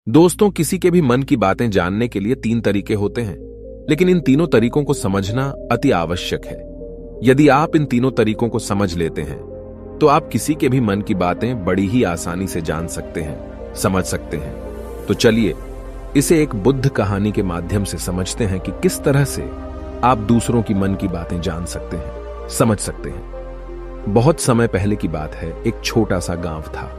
दोस्तों, किसी के भी मन की बातें जानने के लिए तीन तरीके होते हैं, लेकिन इन तीनों तरीकों को समझना अति आवश्यक है। यदि आप इन तीनों तरीकों को समझ लेते हैं तो आप किसी के भी मन की बातें बड़ी ही आसानी से जान सकते हैं, समझ सकते हैं। तो चलिए इसे एक बुद्ध कहानी के माध्यम से समझते हैं कि किस तरह से आप दूसरों की मन की बातें जान सकते हैं, समझ सकते हैं। बहुत समय पहले की बात है। एक छोटा सा गांव था।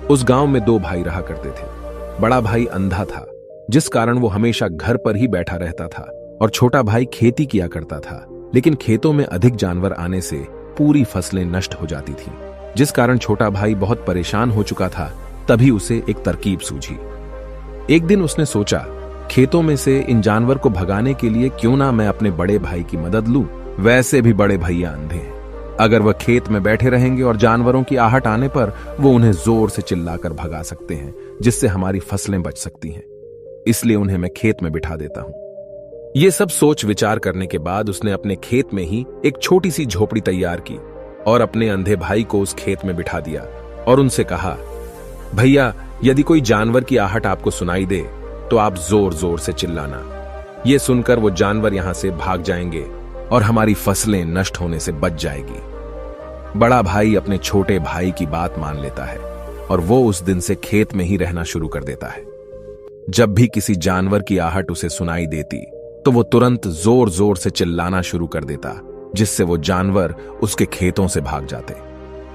उस गांव में दो भाई रहा करते थे। बड़ा भाई अंधा था, जिस कारण वो हमेशा घर पर ही बैठा रहता था, और छोटा भाई खेती किया करता था। लेकिन खेतों में अधिक जानवर आने से पूरी फसलें नष्ट हो जाती थीं, जिस कारण छोटा भाई बहुत परेशान हो चुका था। तभी उसे एक तरकीब सूझी। एक दिन उसने सोचा, खेतों में से इन जानवर को भगाने के लिए क्यों ना मैं अपने बड़े भाई की मदद लूं। वैसे भी बड़े भैया अंधे हैं। अगर वह खेत में बैठे रहेंगे और जानवरों की आहट आने पर वो उन्हें जोर से चिल्लाकर भगा सकते हैं, जिससे हमारी फसलें बच सकती हैं। इसलिए उन्हें मैं खेत में बिठा देता हूं। ये सब सोच विचार करने के बाद उसने अपने खेत में ही एक छोटी सी झोपड़ी तैयार की और अपने अंधे भाई को उस खेत में बिठा दिया और उनसे कहा, भैया, यदि कोई जानवर की आहट आपको सुनाई दे तो आप जोर जोर से चिल्लाना। ये सुनकर वो जानवर यहां से भाग जाएंगे और हमारी फसलें नष्ट होने से बच जाएगी। बड़ा भाई अपने छोटे भाई की बात मान लेता है और वो उस दिन से खेत में ही रहना शुरू कर देता है। जब भी किसी जानवर की आहट उसे सुनाई देती तो वो तुरंत जोर जोर से चिल्लाना शुरू कर देता, जिससे वो जानवर उसके खेतों से भाग जाते।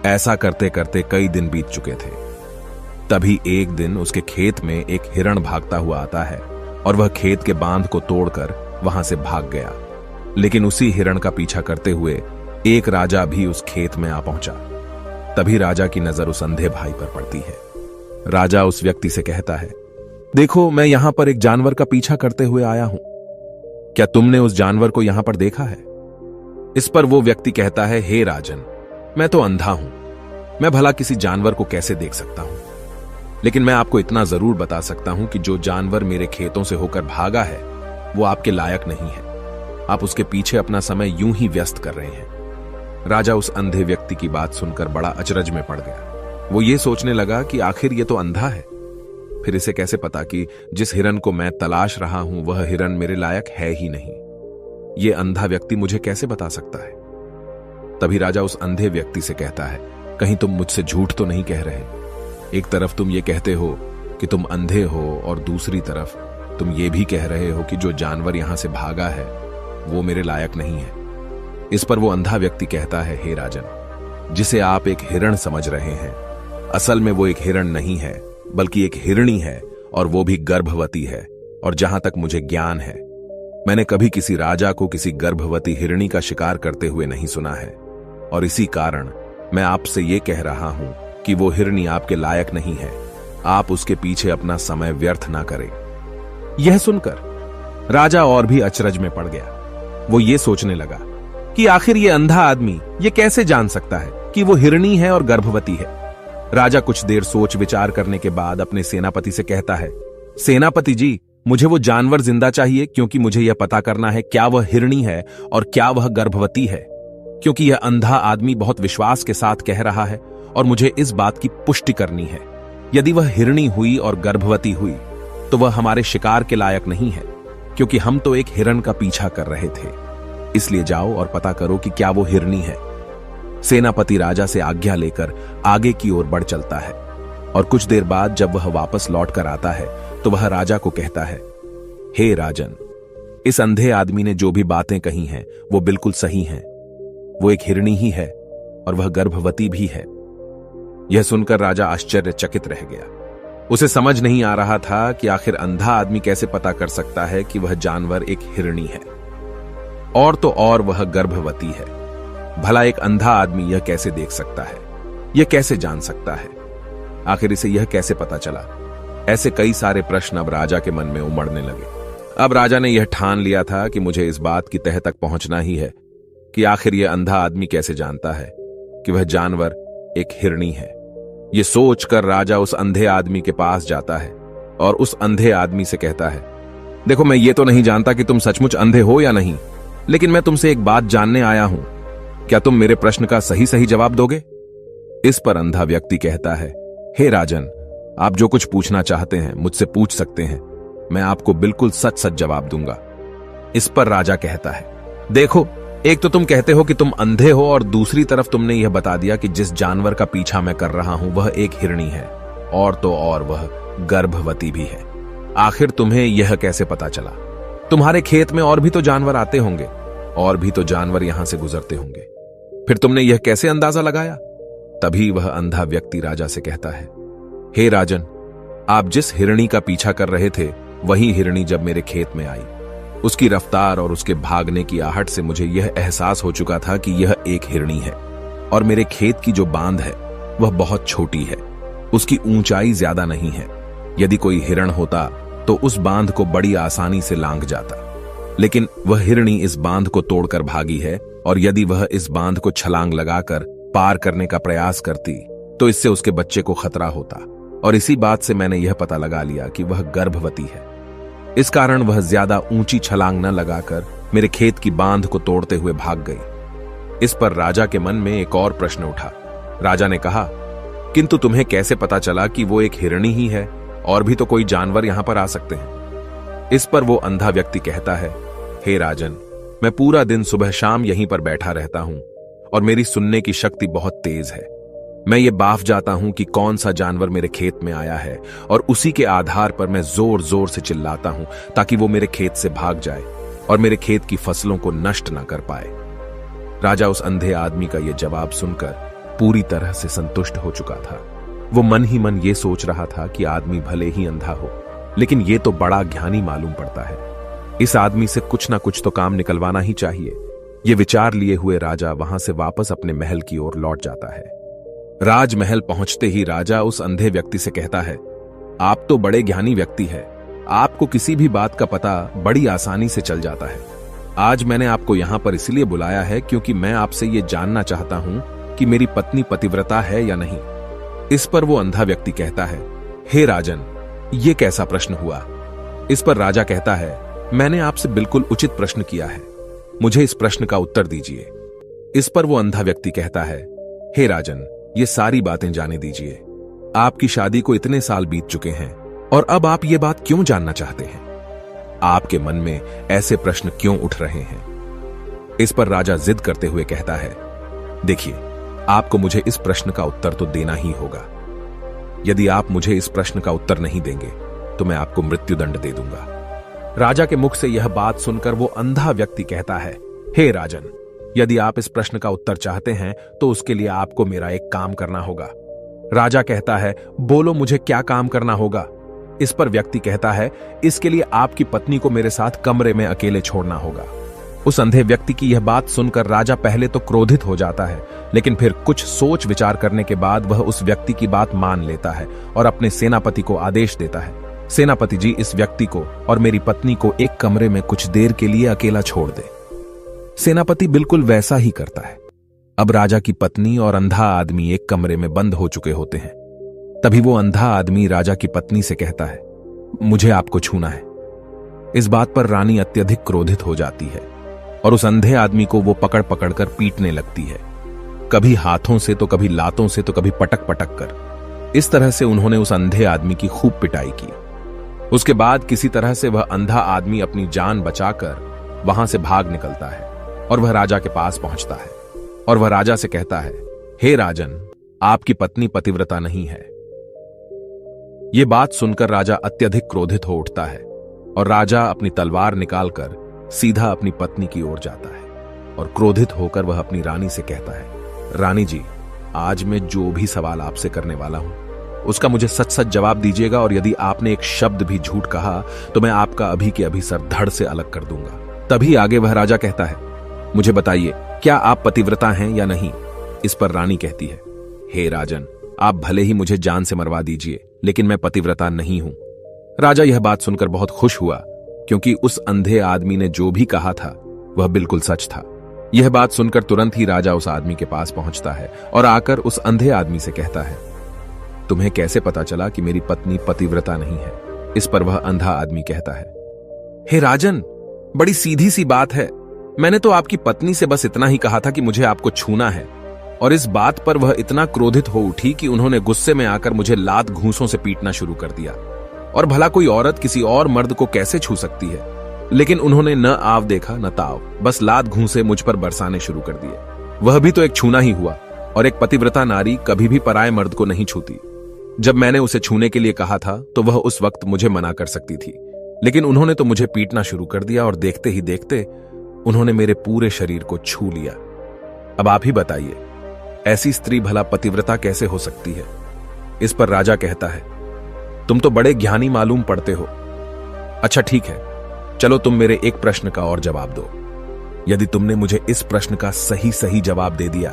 ऐसा करते करते कई दिन बीत चुके थे। तभी एक दिन उसके खेत में एक हिरण भागता हुआ आता है और वह खेत के बांध को तोड़कर वहां से भाग गया। लेकिन उसी हिरण का पीछा करते हुए एक राजा भी उस खेत में आ पहुंचा। तभी राजा की नजर उस अंधे भाई पर पड़ती है। राजा उस व्यक्ति से कहता है, देखो, मैं यहां पर एक जानवर का पीछा करते हुए आया हूं। क्या तुमने उस जानवर को यहां पर देखा है? इस पर वो व्यक्ति कहता है, हे राजन, मैं तो अंधा हूं। मैं भला किसी जानवर को कैसे देख सकता हूं? लेकिन मैं आपको इतना जरूर बता सकता हूं कि जो जानवर मेरे खेतों से होकर भागा है वो आपके लायक नहीं है। आप उसके पीछे अपना समय यूं ही व्यस्त कर रहे हैं। राजा उस अंधे व्यक्ति की बात सुनकर बड़ा अचरज में पड़ गया। वो ये सोचने लगा कि आखिर ये तो अंधा है, फिर इसे कैसे पता कि जिस हिरन को मैं तलाश रहा हूं वह हिरन मेरे लायक है ही नहीं। ये अंधा व्यक्ति मुझे कैसे बता सकता है? तभी राजा उस अंधे व्यक्ति से कहता है, कहीं तुम मुझसे झूठ तो नहीं कह रहे? एक तरफ तुम ये कहते हो कि तुम अंधे हो और दूसरी तरफ तुम ये भी कह रहे हो कि जो जानवर यहां से भागा है वो मेरे लायक नहीं है। इस पर वो अंधा व्यक्ति कहता है, हे राजन, जिसे आप एक हिरण समझ रहे हैं, असल में वो एक हिरण नहीं है, बल्कि एक हिरणी है, और वो भी गर्भवती है। और जहां तक मुझे ज्ञान है, मैंने कभी किसी राजा को किसी गर्भवती हिरणी का शिकार करते हुए नहीं सुना है। और इसी कारण मैं आपसे ये कह रहा हूं कि वो हिरणी आपके लायक नहीं है। आप उसके पीछे अपना समय व्यर्थ ना करें। यह सुनकर राजा और भी अचरज में पड़ गया। वो ये सोचने लगा कि आखिर ये अंधा आदमी ये कैसे जान सकता है कि वो हिरणी है और गर्भवती है। राजा कुछ देर सोच विचार करने के बाद अपने सेनापति से कहता है, सेनापति जी, मुझे वो जानवर जिंदा चाहिए, क्योंकि मुझे यह पता करना है क्या वह हिरणी है और क्या वह गर्भवती है। क्योंकि यह अंधा आदमी बहुत विश्वास के साथ कह रहा है और मुझे इस बात की पुष्टि करनी है। यदि वह हिरणी हुई और गर्भवती हुई तो वह हमारे शिकार के लायक नहीं है, क्योंकि हम तो एक हिरण का पीछा कर रहे थे। इसलिए जाओ और पता करो कि क्या वो हिरणी है। सेनापति राजा से आज्ञा लेकर आगे की ओर बढ़ चलता है और कुछ देर बाद जब वह वापस लौट कर आता है तो वह राजा को कहता है, हे राजन, इस अंधे आदमी ने जो भी बातें कही हैं वो बिल्कुल सही हैं। वो एक हिरणी ही है और वह गर्भवती भी है। यह सुनकर राजा आश्चर्यचकित रह गया। उसे समझ नहीं आ रहा था कि आखिर अंधा आदमी कैसे पता कर सकता है कि वह जानवर एक हिरणी है, और तो और वह गर्भवती है। भला एक अंधा आदमी यह कैसे देख सकता है? यह कैसे जान सकता है? आखिर इसे यह कैसे पता चला? ऐसे कई सारे प्रश्न अब राजा के मन में उमड़ने लगे। अब राजा ने यह ठान लिया था कि मुझे इस बात की तह तक पहुंचना ही है कि आखिर यह अंधा आदमी कैसे जानता है कि वह जानवर एक हिरणी है। यह सोचकर राजा उस अंधे आदमी के पास जाता है और उस अंधे आदमी से कहता है, देखो, मैं ये तो नहीं जानता कि तुम सचमुच अंधे हो या नहीं, लेकिन मैं तुमसे एक बात जानने आया हूं। क्या तुम मेरे प्रश्न का सही सही जवाब दोगे? इस पर अंधा व्यक्ति कहता है, हे राजन, आप जो कुछ पूछना चाहते हैं मुझसे पूछ सकते हैं, मैं आपको बिल्कुल सच सच जवाब दूंगा। इस पर राजा कहता है, देखो, एक तो तुम कहते हो कि तुम अंधे हो और दूसरी तरफ तुमने यह बता दिया कि जिस जानवर का पीछा मैं कर रहा हूं वह एक हिरणी है, और तो और वह गर्भवती भी है। आखिर तुम्हें यह कैसे पता चला? तुम्हारे खेत में और भी तो जानवर आते होंगे, और भी तो जानवर यहां से गुजरते होंगे, फिर तुमने यह कैसे अंदाजा लगाया? तभी वह अंधा व्यक्ति राजा से कहता है, हे राजन, आप जिस हिरणी का पीछा कर रहे थे वही हिरणी जब मेरे खेत में आई, उसकी रफ्तार और उसके भागने की आहट से मुझे यह एहसास हो चुका था कि यह एक हिरणी है, और मेरे खेत की जो बांध है वह बहुत छोटी है, उसकी ऊंचाई ज्यादा नहीं है। यदि कोई हिरण होता तो उस बांध को बड़ी आसानी से लांघ जाता, लेकिन वह हिरणी इस बांध को तोड़कर भागी है, और यदि वह इस बांध को छलांग लगाकर पार करने का प्रयास करती तो इससे उसके बच्चे को खतरा होता, और इसी बात से मैंने यह पता लगा लिया कि वह गर्भवती है। इस कारण वह ज्यादा ऊंची छलांग न लगाकर मेरे खेत की बांध को तोड़ते हुए भाग गई। इस पर राजा के मन में एक और प्रश्न उठा। राजा ने कहा, किंतु तुम्हें कैसे पता चला कि वो एक हिरणी ही है, और भी तो कोई जानवर यहां पर आ सकते हैं? इस पर वो अंधा व्यक्ति कहता है, हे राजन, मैं पूरा दिन सुबह शाम यहीं पर बैठा रहता हूं, और मेरी सुनने की शक्ति बहुत तेज है। मैं ये बाफ जाता हूं कि कौन सा जानवर मेरे खेत में आया है, और उसी के आधार पर मैं जोर जोर से चिल्लाता हूं ताकि वो मेरे खेत से भाग जाए और मेरे खेत की फसलों को नष्ट ना कर पाए। राजा उस अंधे आदमी का यह जवाब सुनकर पूरी तरह से संतुष्ट हो चुका था। वो मन ही मन ये सोच रहा था कि आदमी भले ही अंधा हो, लेकिन ये तो बड़ा ज्ञानी मालूम पड़ता है। इस आदमी से कुछ ना कुछ तो काम निकलवाना ही चाहिए। ये विचार लिए हुए राजा वहां से वापस अपने महल की ओर लौट जाता है। राजमहल पहुंचते ही राजा उस अंधे व्यक्ति से कहता है, आप तो बड़े ज्ञानी व्यक्ति हैं, आपको किसी भी बात का पता बड़ी आसानी से चल जाता है। आज मैंने आपको यहां पर इसलिए बुलाया है क्योंकि मैं आपसे ये जानना चाहता हूं कि मेरी पत्नी पतिव्रता है या नहीं। इस पर वो अंधा व्यक्ति कहता है, हे राजन, ये कैसा प्रश्न हुआ? इस पर राजा कहता है, मैंने आपसे बिल्कुल उचित प्रश्न किया है, मुझे इस प्रश्न का उत्तर दीजिए। इस पर वो अंधा व्यक्ति कहता है, हे राजन, ये सारी बातें जाने दीजिए। आपकी शादी को इतने साल बीत चुके हैं, और अब आप ये बात क्यों जानना चाहते हैं? आपके मन में ऐसे प्रश्न क्यों उठ रहे हैं? इस पर राजा जिद करते हुए कहता है, देखिए, आपको मुझे इस प्रश्न का उत्तर तो देना ही होगा। यदि आप मुझे इस प्रश्न का उत्तर नहीं देंगे तो मैं आपको मृत्युदंड दे दूंगा। राजा के मुख से यह बात सुनकर वो अंधा व्यक्ति कहता है, हे राजन, यदि आप इस प्रश्न का उत्तर चाहते हैं तो उसके लिए आपको मेरा एक काम करना होगा। राजा कहता है, बोलो, मुझे क्या काम करना होगा? इस पर व्यक्ति कहता है, इसके लिए आपकी पत्नी को मेरे साथ कमरे में अकेले छोड़ना होगा। उस अंधे व्यक्ति की यह बात सुनकर राजा पहले तो क्रोधित हो जाता है, लेकिन फिर कुछ सोच विचार करने के बाद वह उस व्यक्ति की बात मान लेता है और अपने सेनापति को आदेश देता है, सेनापति जी, इस व्यक्ति को और मेरी पत्नी को एक कमरे में कुछ देर के लिए अकेला छोड़ दे। सेनापति बिल्कुल वैसा ही करता है। अब राजा की पत्नी और अंधा आदमी एक कमरे में बंद हो चुके होते हैं। तभी वो अंधा आदमी राजा की पत्नी से कहता है, मुझे आपको छूना है। इस बात पर रानी अत्यधिक क्रोधित हो जाती है और उस अंधे आदमी को वो पकड़ पकड़ कर पीटने लगती है, कभी हाथों से तो कभी लातों से तो कभी पटक पटक कर। इस तरह से उन्होंने उस अंधे आदमी की खूब पिटाई की। उसके बाद किसी तरह से वह अंधा आदमी अपनी जान बचाकर वहां से भाग निकलता है और वह राजा के पास पहुंचता है और वह राजा से कहता है, हे राजन, आपकी पत्नी पतिव्रता नहीं है। यह बात सुनकर राजा अत्यधिक क्रोधित हो उठता है और राजा अपनी तलवार निकालकर सीधा अपनी पत्नी की ओर जाता है और क्रोधित होकर वह अपनी रानी से कहता है, रानी जी, आज मैं जो भी सवाल आपसे करने वाला हूं उसका मुझे सच सच जवाब दीजिएगा, और यदि आपने एक शब्द भी झूठ कहा तो मैं आपका अभी के अभी सर धड़ से अलग कर दूंगा। तभी आगे वह राजा कहता है, मुझे बताइए, क्या आप पतिव्रता हैं या नहीं? इस पर रानी कहती है, हे राजन, आप भले ही मुझे जान से मरवा दीजिए, लेकिन मैं पतिव्रता नहीं हूं। राजा यह बात सुनकर बहुत खुश हुआ, क्योंकि उस अंधे आदमी ने जो भी कहा था वह बिल्कुल सच था। यह बात सुनकर तुरंत ही राजा उस आदमी के पास पहुंचता है और आकर उस अंधे आदमी से कहता है, तुम्हें कैसे पता चला कि मेरी पत्नी पतिव्रता नहीं है? इस पर वह अंधा आदमी कहता है, हे राजन, बड़ी सीधी सी बात है। मैंने तो आपकी पत्नी से बस इतना ही कहा था कि मुझे आपको छूना है, और इस बात पर वह इतना क्रोधित हो उठी कि उन्होंने गुस्से में आकर मुझे लात घूंसों से पीटना शुरू कर दिया। और भला कोई औरत किसी और मर्द को कैसे छू सकती है? लेकिन उन्होंने न आव देखा न ताव, बस लात घूंसे मुझ पर बरसाने शुरू कर दिए। वह भी तो एक छूना ही हुआ, और एक पतिव्रता नारी कभी भी पराये मर्द को नहीं छूती। जब मैंने उसे छूने के लिए कहा था तो वह उस वक्त मुझे मना कर सकती थी, लेकिन उन्होंने तो मुझे पीटना शुरू कर दिया और देखते ही देखते उन्होंने मेरे पूरे शरीर को छू लिया। अब आप ही बताइए, ऐसी स्त्री भला पतिव्रता कैसे हो सकती है? इस पर राजा कहता है, तुम तो बड़े ज्ञानी मालूम पड़ते हो। अच्छा ठीक है, चलो तुम मेरे एक प्रश्न का और जवाब दो। यदि तुमने मुझे इस प्रश्न का सही सही जवाब दे दिया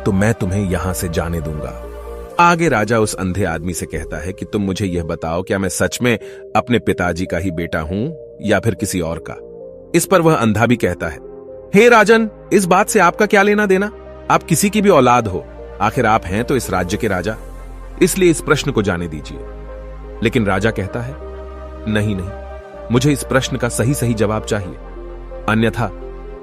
तो मैं तुम्हें यहां से जाने दूंगा। आगे राजा उस अंधे आदमी से कहता है कि तुम मुझे यह बताओ, क्या मैं सच में अपने पिताजी का ही बेटा हूं या फिर किसी और का? इस पर वह अंधा भी कहता है, हे राजन, इस बात से आपका क्या लेना देना? आप किसी की भी औलाद हो, आखिर आप हैं तो इस राज्य के राजा, इसलिए इस प्रश्न को जाने दीजिए। लेकिन राजा कहता है, नहीं नहीं, मुझे इस प्रश्न का सही सही जवाब चाहिए, अन्यथा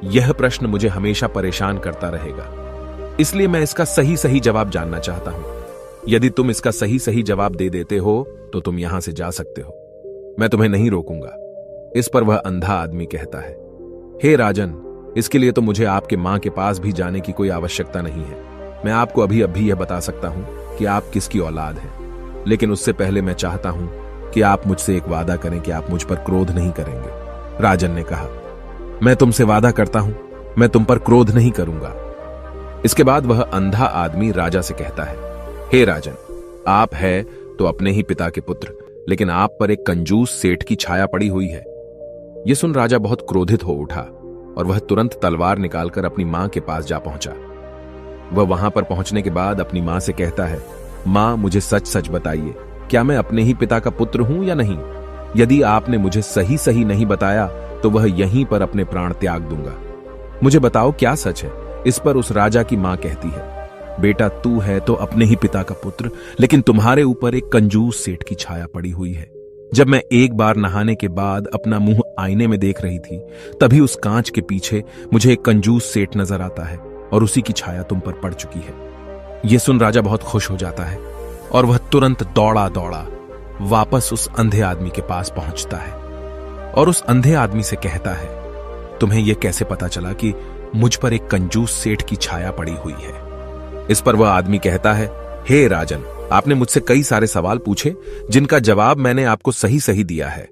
यह प्रश्न मुझे हमेशा परेशान करता रहेगा। इसलिए मैं इसका सही सही जवाब जानना चाहता हूं। यदि तुम इसका सही सही जवाब दे देते हो तो तुम यहां से जा सकते हो, मैं तुम्हें नहीं रोकूंगा। इस पर वह अंधा आदमी कहता है, हे राजन, इसके लिए तो मुझे आपके मां के पास भी जाने की कोई आवश्यकता नहीं है। मैं आपको अभी अभी यह बता सकता हूं कि आप किसकी औलाद हैं, लेकिन उससे पहले मैं चाहता हूं कि आप मुझसे एक वादा करें कि आप मुझ पर क्रोध नहीं करेंगे। राजन ने कहा, मैं तुमसे वादा करता हूं, मैं तुम पर क्रोध नहीं करूंगा। इसके बाद वह अंधा आदमी राजा से कहता है, हे राजन, आप है तो अपने ही पिता के पुत्र, लेकिन आप पर एक कंजूस सेठ की छाया पड़ी हुई है। यह सुन राजा बहुत क्रोधित हो उठा और वह तुरंत तलवार निकालकर अपनी मां के पास जा पहुंचा। वह वहां पर पहुंचने के बाद अपनी मां से कहता है, मां, मुझे सच सच बताइए, क्या मैं अपने ही पिता का पुत्र हूं या नहीं? यदि आपने मुझे सही सही नहीं बताया तो वह यहीं पर अपने प्राण त्याग दूंगा। मुझे बताओ क्या सच है? इस पर उस राजा की मां कहती है, बेटा, तू है तो अपने ही पिता का पुत्र, लेकिन तुम्हारे ऊपर एक कंजूस सेठ की छाया पड़ी हुई है। जब मैं एक बार नहाने के बाद अपना मुंह आईने में देख रही थी, तभी उस कांच के पीछे मुझे एक कंजूस सेठ नजर आता है और उसी की छाया तुम पर पड़ चुकी है। यह सुन राजा बहुत खुश हो जाता है और वह तुरंत दौड़ा दौड़ा वापस उस अंधे आदमी के पास पहुंचता है और उस अंधे आदमी से कहता है, तुम्हें यह कैसे पता चला कि मुझ पर एक कंजूस सेठ की छाया पड़ी हुई है? इस पर वह आदमी कहता है, हे राजन, आपने मुझसे कई सारे सवाल पूछे जिनका जवाब मैंने आपको सही सही दिया है।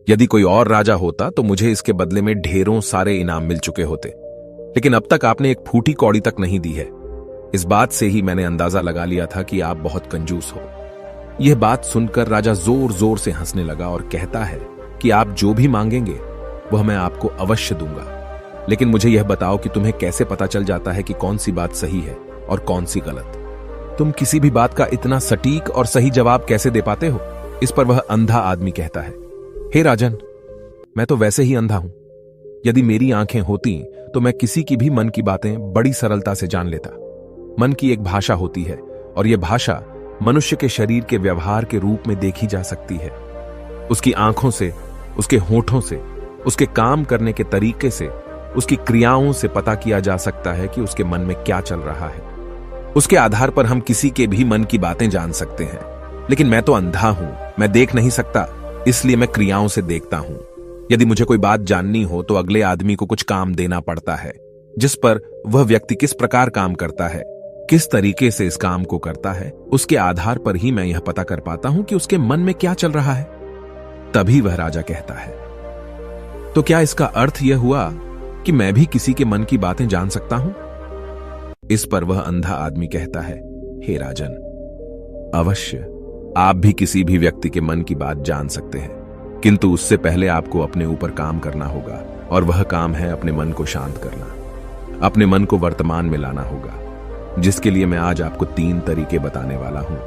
यदि कोई और राजा होता तो मुझे इसके बदले में ढेरों सारे इनाम मिल चुके होते, लेकिन अब तक आपने एक फूटी कौड़ी तक नहीं दी है। इस बात से ही मैंने अंदाजा लगा लिया था कि आप बहुत कंजूस हो। यह बात सुनकर राजा जोर जोर से हंसने लगा और कहता है कि आप जो भी मांगेंगे वह मैं आपको अवश्य दूंगा, लेकिन मुझे यह बताओ कि तुम्हें कैसे पता चल जाता है कि कौन सी बात सही है और कौन सी गलत? तुम किसी भी बात का इतना सटीक और सही जवाब कैसे दे पाते हो? इस पर वह अंधा आदमी कहता है, हे राजन, मैं तो वैसे ही अंधा हूं। यदि मेरी आंखें होती तो मैं किसी की भी मन की बातें बड़ी सरलता से जान लेता। मन की एक भाषा होती है और यह भाषा मनुष्य के शरीर के व्यवहार के रूप में देखी जा सकती है। उसकी आंखों से, उसके होठों से, उसके काम करने के तरीके से, उसकी क्रियाओं से पता किया जा सकता है कि उसके मन में क्या चल रहा है। उसके आधार पर हम किसी के भी मन की बातें जान सकते हैं। लेकिन मैं तो अंधा हूं, मैं देख नहीं सकता, इसलिए मैं क्रियाओं से देखता हूं। यदि मुझे कोई बात जाननी हो तो अगले आदमी को कुछ काम देना पड़ता है, जिस पर वह व्यक्ति किस प्रकार काम करता है, किस तरीके से इस काम को करता है, उसके आधार पर ही मैं यह पता कर पाता हूं कि उसके मन में क्या चल रहा है। तभी वह राजा कहता है, तो क्या इसका अर्थ यह हुआ कि मैं भी किसी के मन की बातें जान सकता हूं? इस पर वह अंधा आदमी कहता है, हे राजन, अवश्य आप भी किसी भी व्यक्ति के मन की बात जान सकते हैं, किंतु उससे पहले आपको अपने ऊपर काम करना होगा, और वह काम है अपने मन को शांत करना, अपने मन को वर्तमान में लाना होगा, जिसके लिए मैं आज आपको 3 तरीके बताने वाला हूं।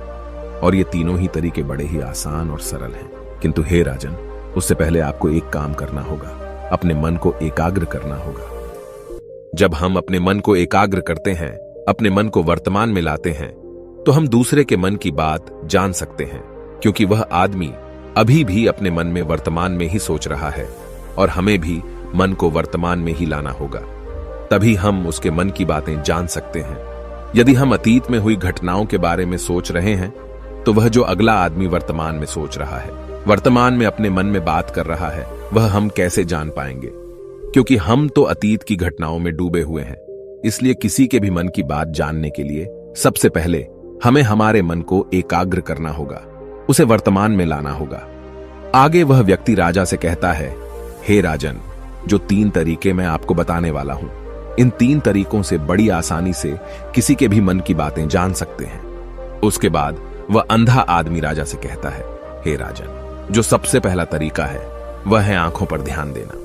और ये तीनों ही तरीके बड़े ही आसान और सरल हैं। किंतु हे राजन, उससे पहले आपको एक काम करना होगा, अपने मन को एकाग्र करना होगा। जब हम अपने मन को एकाग्र करते हैं, अपने मन को वर्तमान में लाते हैं, तो हम दूसरे के मन की बात जान सकते हैं, क्योंकि वह आदमी अभी भी अपने मन में वर्तमान में ही सोच रहा है, और हमें भी मन को वर्तमान में ही लाना होगा। तभी हम उसके मन की बातें जान सकते हैं। यदि हम अतीत में हुई घटनाओं के बारे में सोच रहे हैं तो वह जो अगला आदमी वर्तमान में सोच रहा है, वर्तमान में अपने मन में बात कर रहा है, वह हम कैसे जान पाएंगे? क्योंकि हम तो अतीत की घटनाओं में डूबे हुए हैं। इसलिए किसी के भी मन की बात जानने के लिए सबसे पहले हमें हमारे मन को एकाग्र करना होगा, उसे वर्तमान में लाना होगा। आगे वह व्यक्ति राजा से कहता है, हे राजन, जो 3 तरीके मैं आपको बताने वाला हूं, इन 3 तरीकों से बड़ी आसानी से किसी के भी मन की बातें जान सकते हैं। उसके बाद वह अंधा आदमी राजा से कहता है, हे राजन, जो सबसे पहला तरीका है वह है आंखों पर ध्यान देना।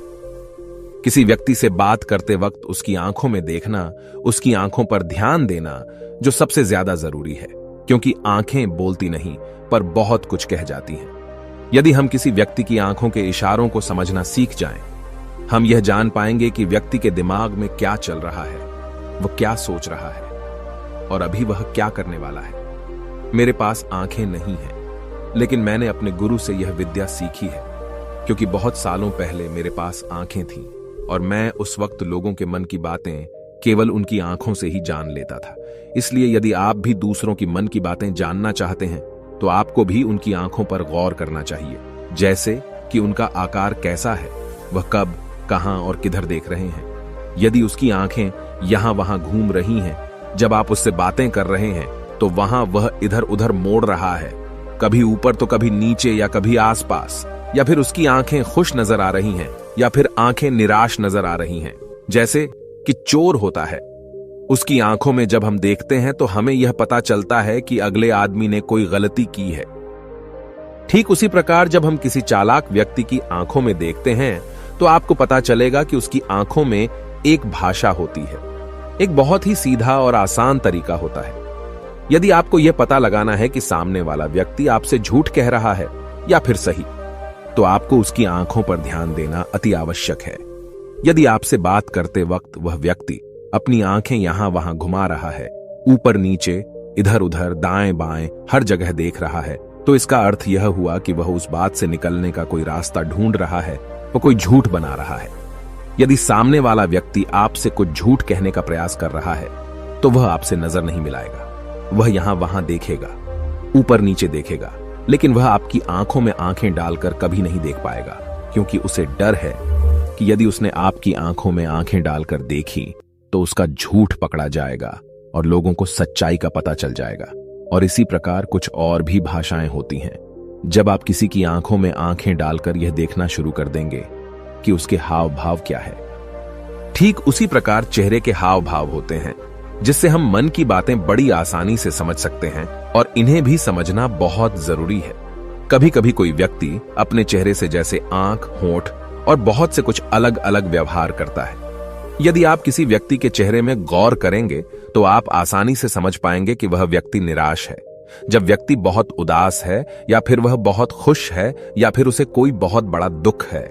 किसी व्यक्ति से बात करते वक्त उसकी आंखों में देखना, उसकी आंखों पर ध्यान देना जो सबसे ज्यादा जरूरी है, क्योंकि आंखें बोलती नहीं पर बहुत कुछ कह जाती हैं। यदि हम किसी व्यक्ति की आंखों के इशारों को समझना सीख जाएं, हम यह जान पाएंगे कि व्यक्ति के दिमाग में क्या चल रहा है, वह क्या सोच रहा है और अभी वह क्या करने वाला है। मेरे पास आंखें नहीं हैं, लेकिन मैंने अपने गुरु से यह विद्या सीखी है, क्योंकि बहुत सालों पहले मेरे पास आंखें थीं और मैं उस वक्त लोगों के मन की बातें केवल उनकी आंखों से ही जान लेता था। इसलिए यदि आप भी दूसरों की मन की बातें जानना चाहते हैं तो आपको भी उनकी आंखों पर गौर करना चाहिए, जैसे कि उनका आकार कैसा है, वह कब, कहां और किधर देख रहे हैं। यदि उसकी आंखें यहां वहां घूम रही हैं, जब आप उससे बातें कर रहे हैं तो वहां वह इधर उधर मोड़ रहा है, कभी ऊपर तो कभी नीचे या कभी आसपास, या फिर उसकी आंखें खुश नजर आ रही हैं या फिर आंखें निराश नजर आ रही हैं, जैसे कि चोर होता है। उसकी आंखों में जब हम देखते हैं तो हमें यह पता चलता है कि अगले आदमी ने कोई गलती की है। ठीक उसी प्रकार जब हम किसी चालाक व्यक्ति की आंखों में देखते हैं तो आपको पता चलेगा कि उसकी आंखों में एक भाषा होती है, एक बहुत ही सीधा और आसान तरीका होता है। यदि आपको यह पता लगाना है कि सामने वाला व्यक्ति आपसे झूठ कह रहा है या फिर सही, तो आपको उसकी आंखों पर ध्यान देना अति आवश्यक है। यदि आपसे बात करते वक्त वह व्यक्ति अपनी आंखें यहां वहां घुमा रहा है, ऊपर नीचे, इधर उधर, दाएं बाएं, हर जगह देख रहा है, तो इसका अर्थ यह हुआ कि वह उस बात से निकलने का कोई रास्ता ढूंढ रहा है, वह कोई झूठ बना रहा है। यदि सामने वाला व्यक्ति आपसे कुछ झूठ कहने का प्रयास कर रहा है तो वह आपसे नजर नहीं मिलाएगा। वह यहां वहां देखेगा, ऊपर नीचे देखेगा, लेकिन वह आपकी आंखों में आंखें डालकर कभी नहीं देख पाएगा, क्योंकि उसे डर है कि यदि उसने आपकी आंखों में आंखें डालकर देखी तो उसका झूठ पकड़ा जाएगा और लोगों को सच्चाई का पता चल जाएगा। और इसी प्रकार कुछ और भी भाषाएं होती हैं। जब आप किसी की आंखों में आंखें डालकर यह देखना शुरू कर देंगे कि उसके हाव भाव क्या है, ठीक उसी प्रकार चेहरे के हाव भाव होते हैं, जिससे हम मन की बातें बड़ी आसानी से समझ सकते हैं और इन्हें भी समझना बहुत जरूरी है। कभी कभी कोई व्यक्ति अपने चेहरे से जैसे आंख, होंठ और बहुत से कुछ अलग अलग व्यवहार करता है। यदि आप किसी व्यक्ति के चेहरे में गौर करेंगे तो आप आसानी से समझ पाएंगे कि वह व्यक्ति निराश है, जब व्यक्ति बहुत उदास है, या फिर वह बहुत खुश है, या फिर उसे कोई बहुत बड़ा दुख है।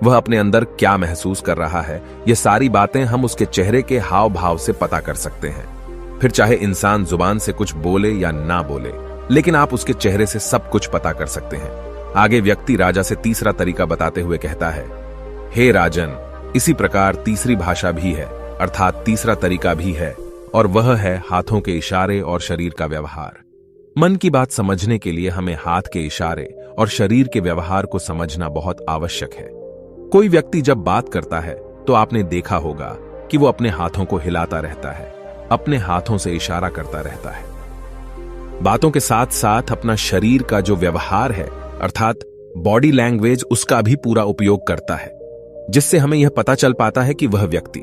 वह अपने अंदर क्या महसूस कर रहा है, ये सारी बातें हम उसके चेहरे के हाव भाव से पता कर सकते हैं। फिर चाहे इंसान जुबान से कुछ बोले या ना बोले, लेकिन आप उसके चेहरे से सब कुछ पता कर सकते हैं। आगे व्यक्ति राजा से तीसरा तरीका बताते हुए कहता है, हे राजन, इसी प्रकार तीसरी भाषा भी है, अर्थात तीसरा तरीका भी है, और वह है हाथों के इशारे और शरीर का व्यवहार। मन की बात समझने के लिए हमें हाथ के इशारे और शरीर के व्यवहार को समझना बहुत आवश्यक है। कोई व्यक्ति जब बात करता है तो आपने देखा होगा कि वो अपने हाथों को हिलाता रहता है, अपने हाथों से इशारा करता रहता है। बातों के साथ साथ अपना शरीर का जो व्यवहार है, अर्थात बॉडी लैंग्वेज, उसका भी पूरा उपयोग करता है, जिससे हमें यह पता चल पाता है कि वह व्यक्ति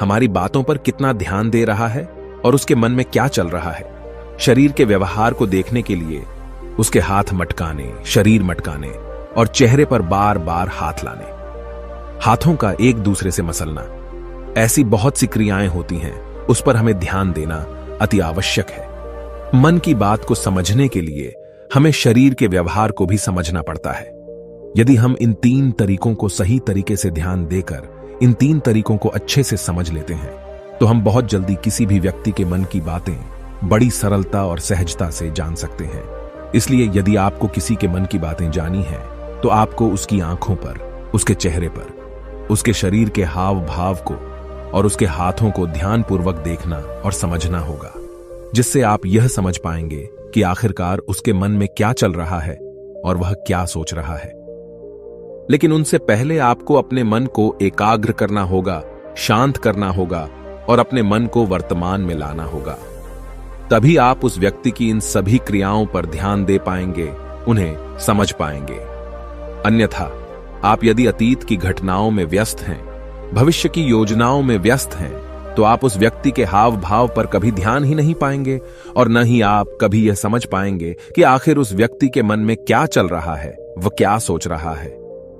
हमारी बातों पर कितना ध्यान दे रहा है और उसके मन में क्या चल रहा है। शरीर के व्यवहार को देखने के लिए उसके हाथ मटकाने, शरीर मटकाने और चेहरे पर बार बार हाथ लाने, हाथों का एक दूसरे से मसलना, ऐसी बहुत सी क्रियाएं होती हैं, उस पर हमें ध्यान देना अति आवश्यक है। मन की बात को समझने के लिए हमें शरीर के व्यवहार को भी समझना पड़ता है। यदि हम इन 3 तरीकों को सही तरीके से ध्यान देकर इन 3 तरीकों को अच्छे से समझ लेते हैं तो हम बहुत जल्दी किसी भी व्यक्ति के मन की बातें बड़ी सरलता और सहजता से जान सकते हैं। इसलिए यदि आपको किसी के मन की बातें जानी हैं तो आपको उसकी आंखों पर, उसके चेहरे पर, उसके शरीर के हाव भाव को और उसके हाथों को ध्यानपूर्वक देखना और समझना होगा, जिससे आप यह समझ पाएंगे कि आखिरकार उसके मन में क्या चल रहा है और वह क्या सोच रहा है। लेकिन उनसे पहले आपको अपने मन को एकाग्र करना होगा, शांत करना होगा और अपने मन को वर्तमान में लाना होगा। तभी आप उस व्यक्ति की इन सभी क्रियाओं पर ध्यान दे पाएंगे, उन्हें समझ पाएंगे। अन्यथा आप यदि अतीत की घटनाओं में व्यस्त हैं, भविष्य की योजनाओं में व्यस्त हैं, तो आप उस व्यक्ति के हाव भाव पर कभी ध्यान ही नहीं पाएंगे और न ही आप कभी यह समझ पाएंगे कि आखिर उस व्यक्ति के मन में क्या चल रहा है, वह क्या सोच रहा है।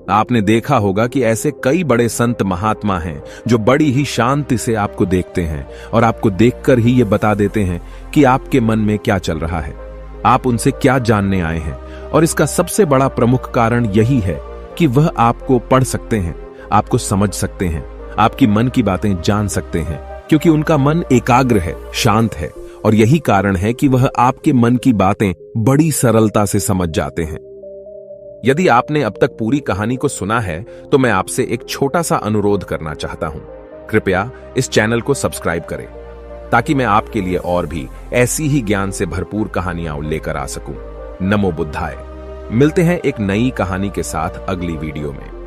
आपने देखा होगा कि ऐसे कई बड़े संत महात्मा हैं जो बड़ी ही शांति से आपको देखते हैं और आपको देखकर ही ये बता देते हैं कि आपके मन में क्या चल रहा है, आप उनसे क्या जानने आए हैं। और इसका सबसे बड़ा प्रमुख कारण यही है कि वह आपको पढ़ सकते हैं, आपको समझ सकते हैं, आपकी मन की बातें जान सकते हैं, क्योंकि उनका मन एकाग्र है, शांत है और यही कारण है कि वह आपके मन की बातें बड़ी सरलता से समझ जाते हैं। यदि आपने अब तक पूरी कहानी को सुना है तो मैं आपसे एक छोटा सा अनुरोध करना चाहता हूं। कृपया इस चैनल को सब्सक्राइब करें ताकि मैं आपके लिए और भी ऐसी ही ज्ञान से भरपूर कहानियां लेकर आ सकूं। नमो बुद्धाय। मिलते हैं एक नई कहानी के साथ अगली वीडियो में।